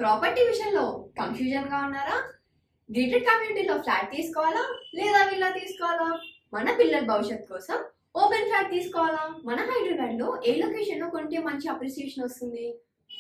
Property విషయంలో confusion గా ఉన్నారా? గేటెడ్ కమ్యూనిటీలో ఫ్లాట్ తీసుకోవాలా లేదా విల్లా తీసుకోవాలా? మన పిల్లల భవిష్యత్ కోసం ఓపెన్ ఫ్లాట్ తీసుకోవాలా? మన హైదరాబాద్ లో ఏ లొకేషన్ లో కొంటే మంచి అప్రిసియేషన్ వస్తుంది?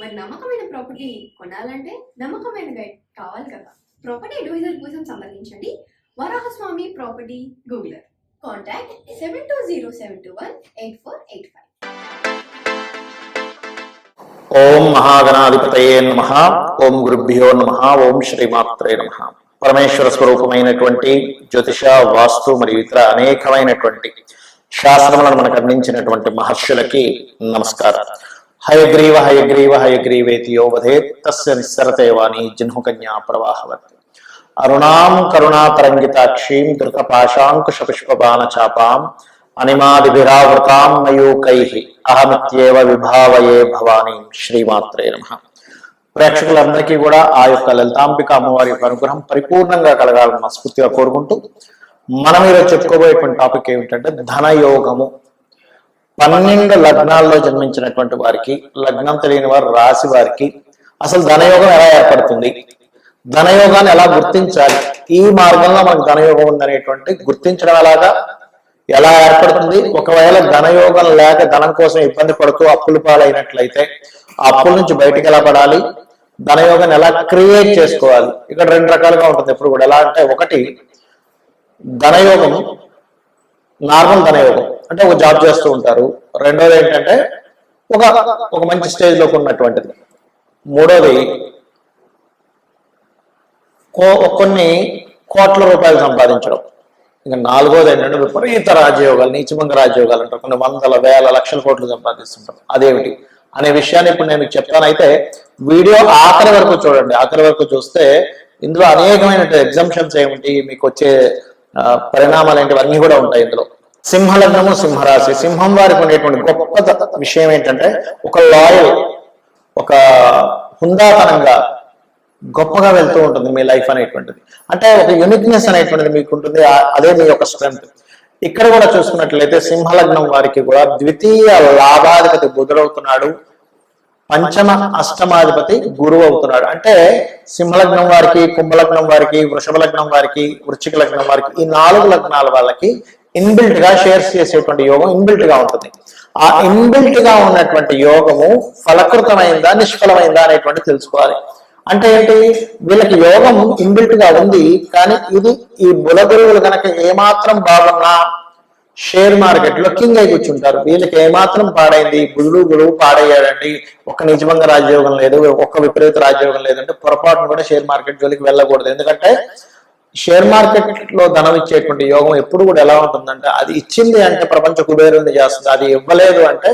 మరి నమ్మకమైన ప్రాపర్టీ కొనాలంటే నమ్మకమైన గైడ్ కావాలి కదా. ప్రాపర్టీ అడ్వైజర్ కోసం సంప్రదించండి వరాహస్వామి ప్రాపర్టీ గూగులర్. కాంటాక్ట్ 7207218485. ఓం మహాగణాధిపతయే నమః. ఓం గురుభ్యో నమః. ఓం శ్రీమాత్రే నమః. పరమేశ్వర స్వరూపమైనటువంటి జ్యోతిష, వాస్తు మరియు ఇతర అనేకమైనటువంటి శాస్త్రములను మనకు అందించినటువంటి మహర్షులకి నమస్కారం. హయగ్రీవ హయగ్రీవ హయగ్రీవేతి యో వదేత్ తస్య నిస్సరతే వాణి జిహ్నుకన్యా ప్రవాహవత్. అరుణాం కరుణాతరంగితాక్షీం ధృతపాశాంకుశ పుష్పబాణ చాపాం అనిమాదిభిరావృతాం మయూకైః అహమిత్యేవ విభావయే భవానీ. శ్రీమాత్రే నమః. ప్రేక్షకులందరికీ కూడా ఆ యొక్క లలితాంబిక అమ్మవారి యొక్క అనుగ్రహం పరిపూర్ణంగా కలగాలని మనస్ఫూర్తిగా కోరుకుంటూ మనం ఈరోజు చెప్పుకోబోయేటువంటి టాపిక్ ఏమిటంటే ధనయోగము. 12 లగ్నాల్లో జన్మించినటువంటి వారికి, లగ్నం తెలియని వారు, రాశి వారికి అసలు ధనయోగం ఎలా ఏర్పడుతుంది, ధనయోగాన్ని ఎలా గుర్తించాలి, ఈ మార్గంలో మనకు ధనయోగం ఉందనేటువంటి గుర్తించడం ఎలా ఏర్పడుతుంది, ఒకవేళ ధనయోగం లేక ధనం కోసం ఇబ్బంది పడుతూ అప్పుల పాలైనట్లయితే ఆ అప్పుల నుంచి బయటికి ఎలా పడాలి, ధనయోగాన్ని ఎలా క్రియేట్ చేసుకోవాలి. ఇక్కడ 2 రకాలుగా ఉంటుంది ఎప్పుడు కూడా. ఎలా అంటే, ఒకటి ధనయోగం, నార్మల్ ధనయోగం అంటే ఒక జాబ్ చేస్తూ ఉంటారు. రెండోది ఏంటంటే ఒక మంచి స్టేజ్లోకి ఉన్నటువంటిది. మూడోది కొన్ని కోట్ల రూపాయలు సంపాదించడం. ఇంకా నాలుగోది ఏంటంటే విపరీత రాజయోగాలు, నీచభంగ రాజయోగాలు అంటారు. కొన్ని వందల వేల లక్షల కోట్లు సంపాదిస్తుంటారు. అదేమిటి అనే విషయాన్ని ఇప్పుడు నేను మీకు చెప్తాను. అయితే వీడియో ఆఖరి వరకు చూడండి. ఆఖరి వరకు చూస్తే ఇందులో అనేకమైన ఎగ్జామ్షన్స్ ఏమిటి, మీకు వచ్చే పరిణామాలు ఏంటి, అన్నీ కూడా ఉంటాయి ఇందులో. సింహలగ్నము, సింహరాశి. సింహం వారికి ఉండేటువంటి గొప్ప విషయం ఏంటంటే ఒక లాయల్, ఒక హుందాతనంగా గొప్పగా వెళ్తూ ఉంటుంది మీ లైఫ్ అనేటువంటిది. అంటే ఒక యూనిక్నెస్ అనేటువంటిది మీకు ఉంటుంది. అదే మీ యొక్క స్ట్రెంగ్త్. ఇక్కడ కూడా చూసుకున్నట్లయితే సింహలగ్నం వారికి కూడా ద్వితీయ లాభాధిపతి బుధుడవుతున్నాడు, పంచమ అష్టమాధిపతి గురువు అవుతున్నాడు. అంటే సింహలగ్నం వారికి, కుంభలగ్నం వారికి, వృషభ లగ్నం వారికి, వృశ్చిక లగ్నం వారికి, ఈ 4 లగ్నాల వాళ్ళకి ఇన్బిల్ట్ గా షేర్స్ చేసేటువంటి యోగం ఇన్బిల్ట్ గా ఉంటుంది. ఆ ఇన్బిల్ట్ గా ఉన్నటువంటి యోగము ఫలకృతమైందా నిష్ఫలమైందా అనేటువంటి తెలుసుకోవాలి. అంటే ఏంటి, వీళ్ళకి యోగం ఇన్బిల్ట్ గా ఉంది, కానీ ఈ బుధగురువులు కనుక ఏమాత్రం బాగున్నా షేర్ మార్కెట్ లో కింగ్ అయి కూర్చుంటారు. వీళ్ళకి ఏమాత్రం పాడైంది, బుధుడు గురువు పాడయ్యాడండి, ఒక్క నిజభంగ రాజయోగం లేదు, ఒక్క విపరీత రాజయోగం లేదంటే పొరపాటును కూడా షేర్ మార్కెట్ జోలికి వెళ్ళకూడదు. ఎందుకంటే షేర్ మార్కెట్ లో ధనం ఇచ్చేటువంటి యోగం ఎప్పుడు కూడా ఎలా ఉంటుందంటే, అది ఇచ్చింది అంటే ప్రపంచ కుబేరుని చేస్తుంది, అది ఇవ్వలేదు అంటే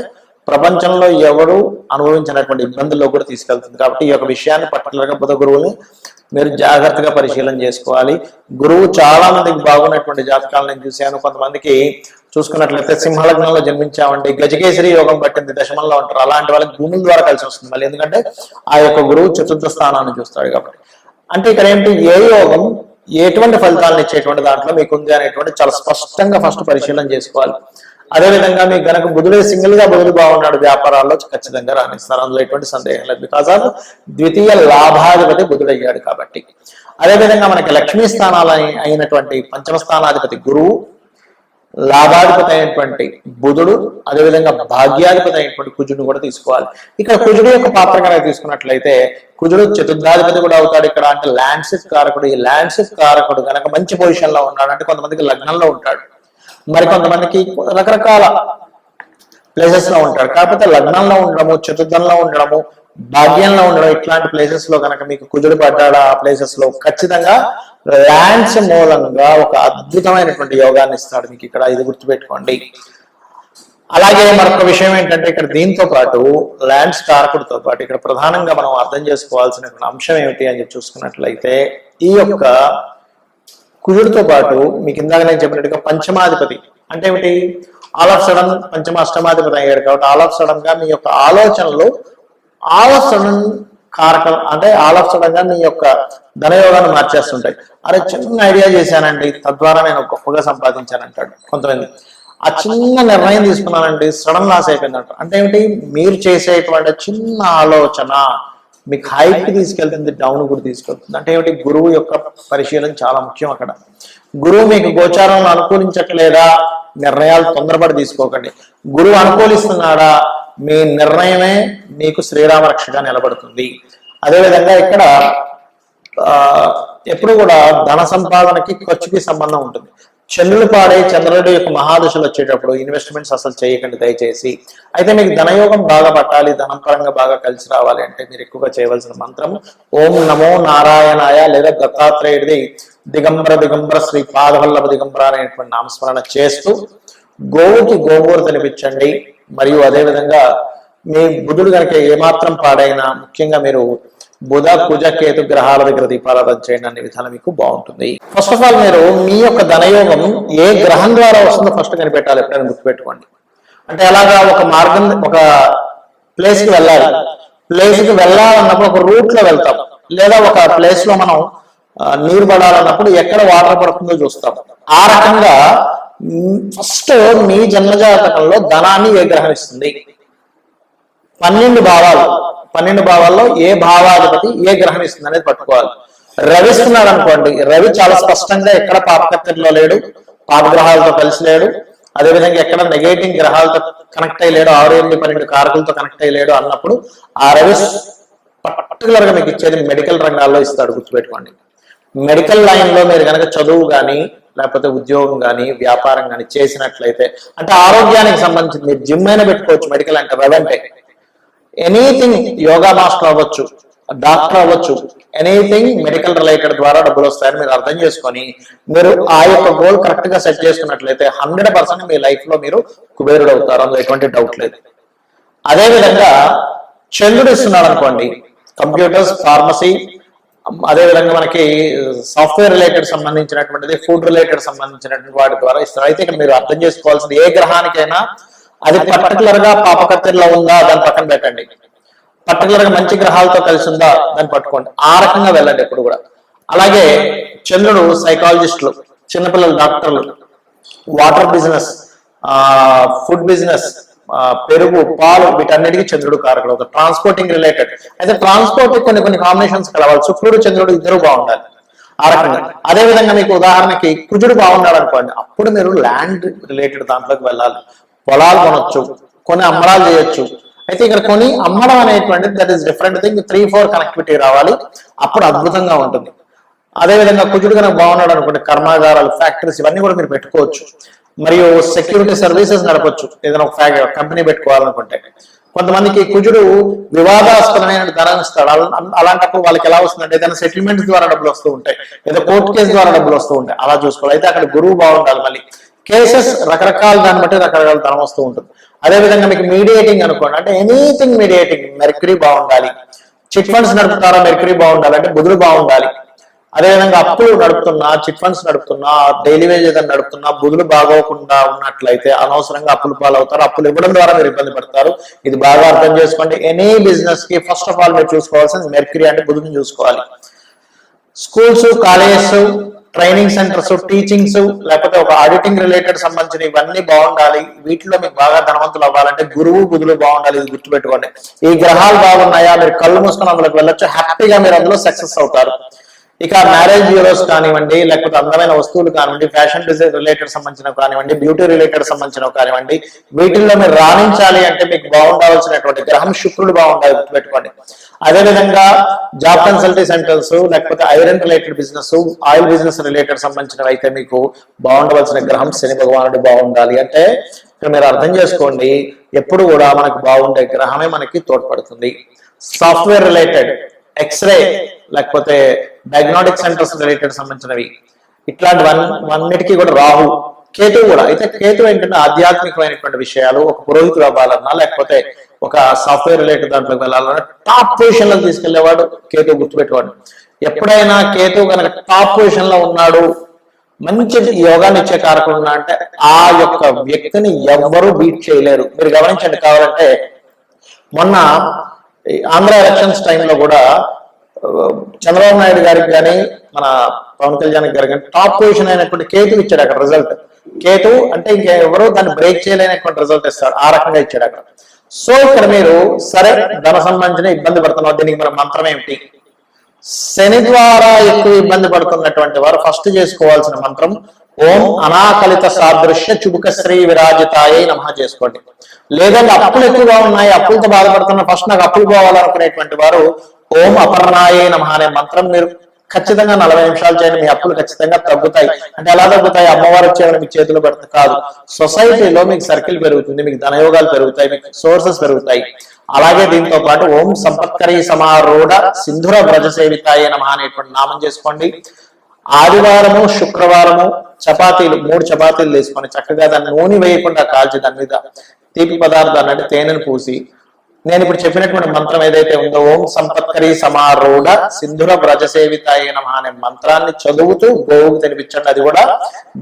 ప్రపంచంలో ఎవరు అనుభవించినటువంటి ఇబ్బందుల్లో కూడా తీసుకెళ్తుంది. కాబట్టి ఈ యొక్క విషయాన్ని పర్టికులర్ గా బుధ గురువుని మీరు జాగ్రత్తగా పరిశీలన చేసుకోవాలి. గురువు చాలా మందికి బాగున్నటువంటి జాతకాలను నేను చూశాను. కొంతమందికి చూసుకున్నట్లయితే సింహలగ్నంలో జన్మించామండి, గజకేసరి యోగం పట్టింది, దశమంలో ఉంటారు. అలాంటి వాళ్ళకి భూముల ద్వారా కలిసి వస్తుంది మళ్ళీ. ఎందుకంటే ఆ యొక్క గురువు చతుర్థ స్థానాన్ని చూస్తాడు కాబట్టి. అంటే ఇక్కడ ఏంటి, ఏ యోగం ఎటువంటి ఫలితాలను ఇచ్చేటువంటి దాంట్లో మీకు ఉంది అనేటువంటి చాలా స్పష్టంగా ఫస్ట్ పరిశీలన చేసుకోవాలి. అదేవిధంగా మీకు గనక బుధుడే సింగిల్ గా బుధుడు బాగున్నాడు, వ్యాపారాల్లో ఖచ్చితంగా రాణిస్తారు, అందులో ఎటువంటి సందేహం లేదు. బికాజ్ ఆఫ్ ద్వితీయ లాభాధిపతి బుధుడయ్యాడు కాబట్టి. అదేవిధంగా మనకి లక్ష్మీ స్థానాలు అయినటువంటి పంచమ స్థానాధిపతి గురువు, లాభాధిపతి అయినటువంటి బుధుడు, అదేవిధంగా భాగ్యాధిపతి అయినటువంటి కుజుడు కూడా తీసుకోవాలి. ఇక్కడ కుజుడు యొక్క పాత్ర కనుక తీసుకున్నట్లయితే కుజుడు చతుర్థాధిపతి కూడా అవుతాడు. ఇక్కడ అంటే ల్యాండ్షిప్ కారకుడు. ఈ ల్యాండ్షిప్ కారకుడు కనుక మంచి పొజిషన్ లో ఉన్నాడు అంటే కొంతమందికి లగ్నంలో ఉంటాడు, మరి కొంతమందికి రకరకాల ప్లేసెస్ లో ఉంటాడు. కాకపోతే లగ్నంలో ఉండడము, చతుర్థంలో ఉండడము, భాగ్యంలో ఉండడం, ఇట్లాంటి ప్లేసెస్ లో కనుక మీకు కుజుడు పడ్డాడు, ఆ ప్లేసెస్ లో ఖచ్చితంగా ల్యాండ్స్ మూలంగా ఒక అద్భుతమైనటువంటి యోగాన్ని ఇస్తాడు మీకు. ఇక్కడ ఇది గుర్తుపెట్టుకోండి. అలాగే మరొక విషయం ఏంటంటే, ఇక్కడ దీంతో పాటు ల్యాండ్స్ కారకుడితో పాటు ఇక్కడ ప్రధానంగా మనం అర్థం చేసుకోవాల్సినటువంటి అంశం ఏమిటి అని చెప్పి చూసుకున్నట్లయితే, ఈ యొక్క కుజుడితో పాటు మీకు ఇందాక నేను చెప్పినట్టుగా పంచమాధిపతి అంటే ఏమిటి, ఆల్ ఆఫ్ సడన్ పంచమ అష్టమాధిపతి అయ్యాడు కాబట్టి ఆల్ ఆఫ్ సడన్ గా మీ యొక్క ఆలోచనలు ఆల్ ఆఫ్ సడన్ కారకం అంటే ఆల్ ఆఫ్ సడన్ గా మీ యొక్క ధనయోగాన్ని మార్చేస్తుంటాయి. అరే చిన్న ఐడియా చేశానండి, తద్వారా నేను గొప్పగా సంపాదించానంటాడు కొంతమంది. ఆ చిన్న నిర్ణయం తీసుకున్నానండి, సడన్ లాస్ అయిపోయిందంట. అంటే ఏమిటి, మీరు చేసేటువంటి చిన్న ఆలోచన మీకు హైట్కి తీసుకెళ్తుంది, డౌన్ కూడా తీసుకెళ్తుంది. అంటే ఏమిటి, గురువు యొక్క పరిశీలన చాలా ముఖ్యం అక్కడ. గురువు మీకు గోచారంలో అనుకూలించట్లేదా, నిర్ణయాలు తొందరపడి తీసుకోకండి. గురువు అనుకూలిస్తున్నాడా, మీ నిర్ణయమే మీకు శ్రీరామ రక్షగా నిలబడుతుంది. అదేవిధంగా ఇక్కడ ఎప్పుడు కూడా ధన సంపాదనకి ఖర్చుకి సంబంధం ఉంటుంది. చంద్రుడు పాడే చంద్రుడి యొక్క మహాదశలు వచ్చేటప్పుడు ఇన్వెస్ట్మెంట్స్ అసలు చేయకండి దయచేసి. అయితే మీకు ధనయోగం బాగా పట్టాలి, ధనం పరంగా బాగా కలిసి రావాలి అంటే మీరు ఎక్కువగా చేయవలసిన మంత్రం ఓం నమో నారాయణాయ లేదా దత్తాత్రేయుడిది దిగంబర శ్రీ పాదవల్లభ దిగంబర అనేటువంటి నామస్మరణ చేస్తూ గోవుకి గోంగూర తినిపించండి. మరియు అదేవిధంగా మీ బుధుడు కనుక ఏమాత్రం పాడైనా, ముఖ్యంగా మీరు బుధ కుజ కేతు గ్రహాల దగ్గర దీపారాధన చేయండి, అనే విధానం మీకు బాగుంటుంది. ఫస్ట్ ఆఫ్ ఆల్ మీరు మీ యొక్క ధనయోగం ఏ గ్రహం ద్వారా వస్తుందో ఫస్ట్ కనిపెట్టాలి, ఎప్పుడైనా గుర్తుపెట్టుకోండి. అంటే అలాగా ఒక మార్గం, ఒక ప్లేస్కి వెళ్ళాలి. ప్లేస్కి వెళ్ళాలన్నప్పుడు ఒక రూట్ లో వెళ్తాం, లేదా ఒక ప్లేస్ లో మనం నీరు పడాలన్నప్పుడు ఎక్కడ వాటర్ పడుతుందో చూస్తాం. ఆ రకంగా ఫస్ట్ మీ జన్మజాతకంలో ధనాన్ని ఏ గ్రహం ఇస్తుంది, 12 భావాల్లో ఏ భావాధిపతి ఏ గ్రహం ఇస్తుంది అనేది పట్టుకోవాలి. రవి ఇస్తున్నాడు అనుకోండి, రవి చాలా స్పష్టంగా ఎక్కడ పాపకత్తిలో లేడు, పాపగ్రహాలతో కలిసి లేడు, అదేవిధంగా ఎక్కడ నెగేటివ్ గ్రహాలతో కనెక్ట్ అయ్యలేడు, 6, 8, 12 కారకులతో కనెక్ట్ అయ్యలేడు అన్నప్పుడు ఆ రవి పర్టికులర్ గా మీకు ఇచ్చేది మెడికల్ రంగాల్లో ఇస్తాడు, గుర్తుపెట్టుకోండి. మెడికల్ లైన్ లో మీరు కనుక చదువు కానీ, లేకపోతే ఉద్యోగం కానీ, వ్యాపారం కానీ చేసినట్లయితే, అంటే ఆరోగ్యానికి సంబంధించి మీరు జిమ్ అయినా పెట్టుకోవచ్చు. మెడికల్ అంటే రవి అంటే ఎనీథింగ్, యోగా మాస్టర్ అవ్వచ్చు, డాక్టర్ అవ్వచ్చు, ఎనీథింగ్ మెడికల్ రిలేటెడ్ ద్వారా డబ్బులు వస్తాయని మీరు అర్థం చేసుకొని మీరు ఆ యొక్క గోల్ కరెక్ట్ గా సెట్ చేసుకున్నట్లయితే 100% మీ లైఫ్ లో మీరు కుబేరుడు అవుతారు, అందులో ఎటువంటి డౌట్ లేదు. అదేవిధంగా చంద్రుడు ఇస్తున్నాడు అనుకోండి, కంప్యూటర్స్, ఫార్మసీ, అదేవిధంగా మనకి సాఫ్ట్వేర్ రిలేటెడ్ సంబంధించినటువంటిది, ఫుడ్ రిలేటెడ్ సంబంధించినటువంటి వాటి ద్వారా ఇస్తారు. అయితే ఇక్కడ మీరు అర్థం చేసుకోవాల్సింది, ఏ గ్రహానికైనా అది పర్టికులర్ గా పాపకత్తిలో ఉందా దాన్ని పక్కన పెట్టండి, పర్టికులర్ గా మంచి గ్రహాలతో కలిసి ఉందా దాన్ని పట్టుకోండి. ఆ రకంగా వెళ్ళండి ఎప్పుడు కూడా. అలాగే చంద్రుడు సైకాలజిస్టులు, చిన్నపిల్లలు డాక్టర్లు, వాటర్ బిజినెస్, ఫుడ్ బిజినెస్, పెరుగు, పాలు, వీటన్నిటికీ చంద్రుడు కారకుడు అవుతాడు. ట్రాన్స్పోర్టింగ్ రిలేటెడ్ అయితే ట్రాన్స్పోర్ట్ కొన్ని కాంబినేషన్స్ కలవాలి. శుక్రుడు చంద్రుడు ఇద్దరు బాగుండాలి ఆ రకంగా. అదేవిధంగా మీకు ఉదాహరణకి కుజుడు బాగున్నాడు అనుకోండి, అప్పుడు మీరు ల్యాండ్ రిలేటెడ్ దాంట్లోకి వెళ్ళాలి. పొలాలు కొనొచ్చు, కొన్ని అమ్మడాలు చేయొచ్చు. అయితే ఇక్కడ కొని అమ్మడం అనేటువంటిది that is different thing. 3-4 connectivity రావాలి, అప్పుడు అద్భుతంగా ఉంటుంది. అదేవిధంగా కుజుడు కనుక బాగున్నాడు అనుకోండి, కర్మాగారాలు, ఫ్యాక్టరీస్ ఇవన్నీ కూడా మీరు పెట్టుకోవచ్చు. మరియు సెక్యూరిటీ సర్వీసెస్ నడపచ్చు, ఏదైనా ఒక కంపెనీ పెట్టుకోవాలనుకుంటే. కొంతమందికి కుజుడు వివాదాస్పదమైన ధనం ఇస్తాడు, అలాంటప్పుడు వాళ్ళకి ఎలా వస్తుందంటే ఏదైనా సెటిల్మెంట్స్ ద్వారా డబ్బులు వస్తూ ఉంటాయి, ఏదో కోర్టు కేసు ద్వారా డబ్బులు వస్తూ ఉంటాయి, అలా చూసుకోవాలి. అయితే అక్కడ గురువు బాగుండాలి. మళ్ళీ కేసెస్ రకరకాల దాన్ని బట్టి రకరకాల ధనం వస్తూ ఉంటుంది. అదేవిధంగా మీకు మీడియేటింగ్ అనుకోండి, అంటే ఎనీథింగ్ మీడియేటింగ్, మెర్క్యూరీ బాగుండాలి. చిట్ ఫండ్స్ నడుపుతారా, మెర్క్యూరీ బాగుండాలి, అంటే బుధుడు బాగుండాలి. అదేవిధంగా అప్పులు నడుపుతున్నా, చిట్ ఫండ్స్ నడుపుతున్నా, డైలీ వేజ్ ఏదైనా నడుపుతున్నా, బుధులు బాగోకుండా ఉన్నట్లయితే అనవసరంగా అప్పులు పాలవుతారు. అప్పులు ఇవ్వడం ద్వారా మీరు ఇబ్బంది పడతారు. ఇది బాగా అర్థం చేసుకోండి. ఎనీ బిజినెస్ కి ఫస్ట్ ఆఫ్ ఆల్ మీరు చూసుకోవాల్సింది మెర్క్యూరీ, అంటే బుధుని చూసుకోవాలి. Schools, colleges, training centres, teachings, లేకపోతే ఒక ఆడిటింగ్ రిలేటెడ్ సంబంధించిన ఇవన్నీ బాగుండాలి. వీటిలో మీకు బాగా ధనవంతులు అవ్వాలంటే గురువు బుధులు బాగుండాలి. ఇది గుర్తుపెట్టుకోండి. ఈ గ్రహాలు బాగున్నాయా, మీరు కళ్ళు మూసుకొని అందులోకి వెళ్ళొచ్చు, హ్యాపీగా మీరు అందులో సక్సెస్ అవుతారు. ఇక మ్యారేజ్ బ్యూరోస్ కానివ్వండి, లేకపోతే అందమైన వస్తువులు కానివ్వండి, ఫ్యాషన్ డిజైన్ రిలేటెడ్ సంబంధించినవి కానివ్వండి, బ్యూటీ రిలేటెడ్ సంబంధించినవి కానివ్వండి, వీటిల్లో మీరు రాణించాలి అంటే మీకు బాగుండాల్సినటువంటి గ్రహం శుక్రుడు బాగుండాలి, గుర్తుపెట్టుకోండి. అదేవిధంగా జాబ్ కన్సల్టీ సెంటర్స్, లేకపోతే iron related business, oil business related సంబంధించినవి అయితే మీకు బాగుండవలసిన గ్రహం శని భగవానుడు బాగుండాలి. అంటే ఇక్కడ మీరు అర్థం చేసుకోండి, ఎప్పుడు కూడా మనకు బాగుండే గ్రహమే మనకి తోడ్పడుతుంది. సాఫ్ట్వేర్ రిలేటెడ్, ఎక్స్రే, లేకపోతే డయాగ్నోటిక్ సెంటర్స్ రిలేటెడ్ సంబంధించినవి, ఇట్లాంటివన్నిటికీ కూడా రాహు, కేతు కూడా. అయితే కేతు ఏంటంటే ఆధ్యాత్మికమైనటువంటి విషయాలు, ఒక పురోహితుడు అవ్వాలన్నా, లేకపోతే ఒక సాఫ్ట్వేర్ రిలేటెడ్ దాంట్లోకి వెళ్ళాలన్నా టాప్ పొజిషన్ లో తీసుకెళ్లేవాడు కేతు, గుర్తుపెట్టేవాడు. ఎప్పుడైనా కేతు కనుక టాప్ పొజిషన్ లో ఉన్నాడు, మంచి యోగాన్ని ఇచ్చే కారకులు ఉన్నా అంటే ఆ యొక్క వ్యక్తిని ఎవ్వరూ బీట్ చేయలేరు. మీరు గమనించండి. కావాలంటే మొన్న ఆంధ్ర ఎలక్షన్స్ టైంలో కూడా చంద్రబాబు నాయుడు గారికి కానీ, మన పవన్ కళ్యాణ్ గారికి కానీ టాప్ పొజిషన్ అయినటువంటి కేతు ఇచ్చాడు అక్కడ రిజల్ట్. కేతు అంటే ఇంకెవరో దాన్ని బ్రేక్ చేయలేనటువంటి రిజల్ట్ ఇస్తాడు, ఆ రకంగా ఇచ్చాడు అక్కడ. సో ఇక్కడ మీరు సరే ధన సంబంధించిన ఇబ్బంది పడుతున్నారు, దీనికి మన మంత్రం ఏమిటి? శని ద్వారా ఎక్కువ ఇబ్బంది పడుతున్నటువంటి వారు ఫస్ట్ చేసుకోవాల్సిన మంత్రం ఓం అనాకలిత సాదృశ్య చుబుక శ్రీ విరాజితాయే నమః చేసుకోండి. లేదంటే అప్పులు ఎక్కువగా ఉన్నాయి, అప్పులతో బాధపడుతున్న ఫస్ట్ నాకు అప్పులు పోవాలనుకునేటువంటి వారు ఓం అపర్ణాయే నమః అనే మంత్రం మీరు ఖచ్చితంగా 40 నిమిషాలు చేయండి. మీ అప్పులు ఖచ్చితంగా తగ్గుతాయి. అంటే ఎలా తగ్గుతాయి? అమ్మవారు వచ్చేవారు మీకు చేతిలో పెడతా కాదు, సొసైటీలో మీకు సర్కిల్ పెరుగుతుంది, మీకు ధనయోగాలు పెరుగుతాయి, మీకు సోర్సెస్ పెరుగుతాయి. అలాగే దీంతో పాటు ఓం సంపత్కరీ సమారూఢ సింధుర వ్రజ సేవితాయే నమః అనేటువంటి నామం చేసుకోండి. ఆదివారము శుక్రవారము చపాతీలు 3 చపాతీలు తీసుకొని చక్కగా దాన్ని నూనె వేయకుండా కాల్చి దాని మీద తీపి పదార్థాన్ని అంటే తేనెను పూసి నేను ఇప్పుడు చెప్పినటువంటి మంత్రం ఏదైతే ఉందో ఓం సంపత్కరీ సమారూఢ సింధుర వ్రజ సేవితాయే నమః అనే మంత్రాన్ని చదువుతూ గోవుకు తినిపించండి. అది కూడా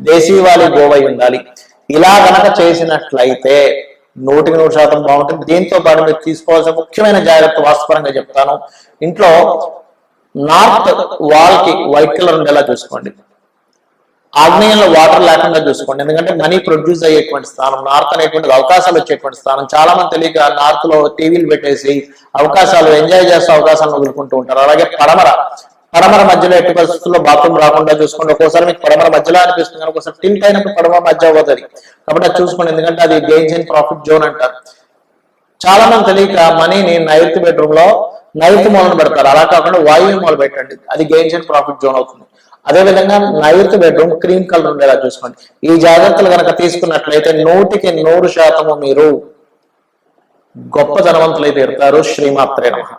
దేశీవాలి గోవై ఉండాలి. ఇలా గనక చేసినట్లయితే 100% బాగుంటుంది. దీంతో పాటు మీరు తీసుకోవాల్సిన ముఖ్యమైన జాగ్రత్త వాస్తవంగా చెప్తాను. ఇంట్లో నార్త్ వాల్ కి వైట్ కలర్ ఉండేలా చూసుకోండి. ఆగ్నేయంలో వాటర్ లేకుండా చూసుకోండి. ఎందుకంటే మనీ ప్రొడ్యూస్ అయ్యేటువంటి స్థానం నార్త్ అనేటువంటి అవకాశాలు వచ్చేటువంటి స్థానం. చాలా మంది తెలియక నార్త్ లో టీవీలు పెట్టేసి అవకాశాలు ఎంజాయ్ చేస్తూ అవకాశాలను వదులుకుంటూ ఉంటారు. అలాగే పడమర మధ్యలో ఎట్టి పరిస్థితుల్లో బాత్రూమ్ రాకుండా చూసుకోండి. ఒక్కోసారి మీకు పడమర మధ్యలో అనిపిస్తుంది, ఒక్కోసారి టిల్ట్ అయినప్పుడు పడమర మధ్య అవుతుంది. కాబట్టి అది చూసుకోండి, ఎందుకంటే అది గెయిన్స్ అండ్ ప్రాఫిట్ జోన్ అంటారు. చాలా మంది తెలియక మనీని నైరుతి బెడ్రూమ్ లో నైరుతి మూలను పెడతారు. అలా కాకుండా వాయువు మూల పెట్టండి, అది గెయిన్స్ అండ్ ప్రాఫిట్ జోన్ అవుతుంది. అదే విధంగా నైరుతి బెడ్రూమ్ క్రీమ్ కలర్ ఉండేలా చూసుకోండి. ఈ జాగ్రత్తలు కనుక తీసుకున్నట్లయితే 100% మీరు గొప్ప ధనవంతులై తీరుతారు. శ్రీమాత్రే నమః.